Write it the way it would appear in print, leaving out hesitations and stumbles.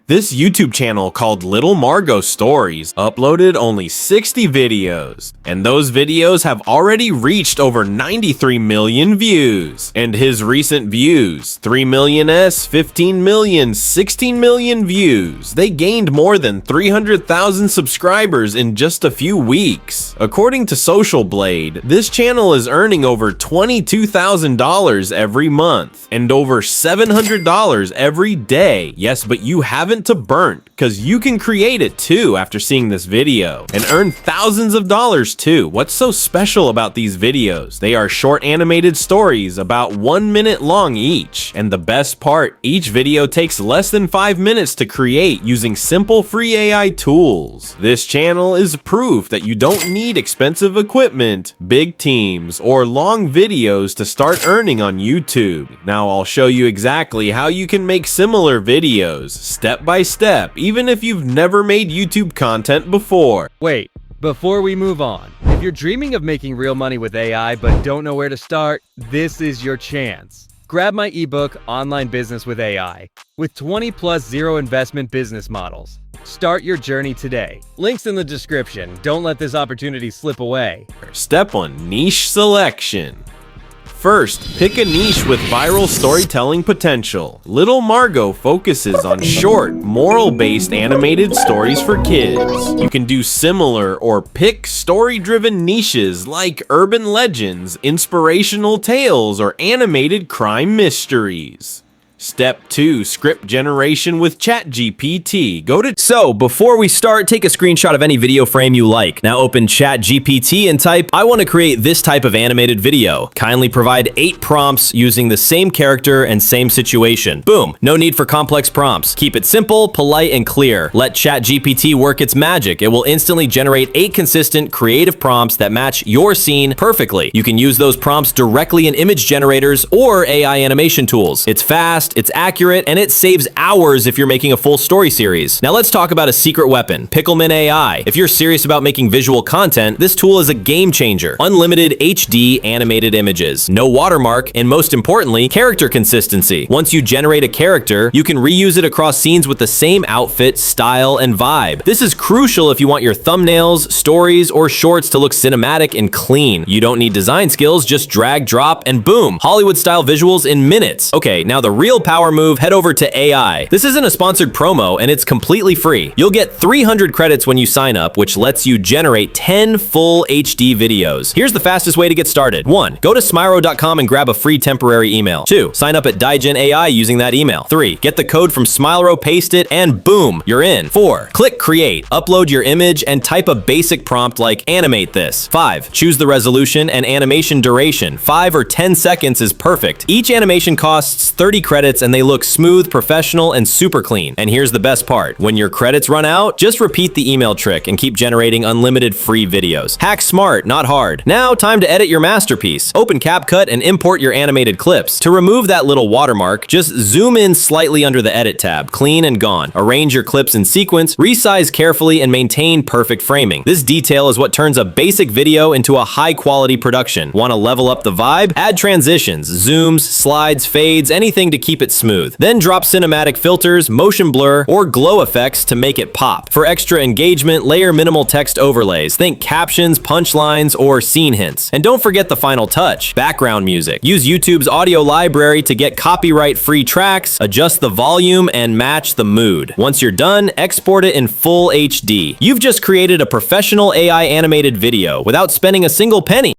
This YouTube channel called Little Margo Stories uploaded only 60 videos, and those videos have already reached over 93 million views. And his recent views, 3 million, 15 million, 16 million views. They gained more than 300,000 subscribers in just a few weeks. According to Social Blade, this channel is earning over $22,000 every month and over $700 every day. Yes, but you haven't to burnt, because you can create it too after seeing this video and earn thousands of dollars too. What's so special about these videos? They are short animated stories about 1 minute long each, and the best part, each video takes less than 5 minutes to create using simple free AI tools. This channel is proof that you don't need expensive equipment, big teams, or long videos to start earning on YouTube. Now I'll show you exactly how you can make similar videos step by step, even if you've never made YouTube content before. Wait, before we move on, if you're dreaming of making real money with AI but don't know where to start, this is your chance. Grab my ebook, Online Business with AI, with 20 plus zero investment business models. Start your journey today. Links in the description. Don't let this opportunity slip away. Step 1. Niche selection. First, pick a niche with viral storytelling potential. Little Margo focuses on short, moral-based animated stories for kids. You can do similar or pick story-driven niches like urban legends, inspirational tales, or animated crime mysteries. Step 2. Script generation with ChatGPT. So, before we start, take a screenshot of any video frame you like. Now open ChatGPT and type, I want to create this type of animated video. Kindly provide 8 prompts using the same character and same situation. Boom. No need for complex prompts. Keep it simple, polite, and clear. Let ChatGPT work its magic. It will instantly generate 8 consistent, creative prompts that match your scene perfectly. You can use those prompts directly in image generators or AI animation tools. It's fast, it's accurate, and it saves hours if you're making a full story series. Now let's talk about a secret weapon, Pickleman AI. If you're serious about making visual content, this tool is a game changer. Unlimited HD animated images, no watermark, and most importantly, character consistency. Once you generate a character, you can reuse it across scenes with the same outfit, style, and vibe. This is crucial if you want your thumbnails, stories, or shorts to look cinematic and clean. You don't need design skills, just drag, drop, and boom, Hollywood-style visuals in minutes. Okay, now the real power move, head over to AI. This isn't a sponsored promo and it's completely free. You'll get 300 credits when you sign up, which lets you generate 10 full HD videos. Here's the fastest way to get started. 1. Go to smilero.com and grab a free temporary email. 2. Sign up at Digen.ai using that email. 3. Get the code from Smilero, paste it, and boom, you're in. 4. Click create, upload your image, and type a basic prompt like animate this. 5. Choose the resolution and animation duration. 5 or 10 seconds is perfect. Each animation costs 30 credits and they look smooth, professional, and super clean. And here's the best part. When your credits run out, just repeat the email trick and keep generating unlimited free videos. Hack smart, not hard. Now, time to edit your masterpiece. Open CapCut and import your animated clips. To remove that little watermark, just zoom in slightly under the Edit tab. Clean and gone. Arrange your clips in sequence, resize carefully, and maintain perfect framing. This detail is what turns a basic video into a high-quality production. Want to level up the vibe? Add transitions, zooms, slides, fades, anything to keep it smooth. Then drop cinematic filters, motion blur, or glow effects to make it pop. For extra engagement, layer minimal text overlays. Think captions, punchlines, or scene hints. And don't forget the final touch, background music. Use YouTube's audio library to get copyright-free tracks, adjust the volume, and match the mood. Once you're done, export it in full HD. You've just created a professional AI animated video without spending a single penny.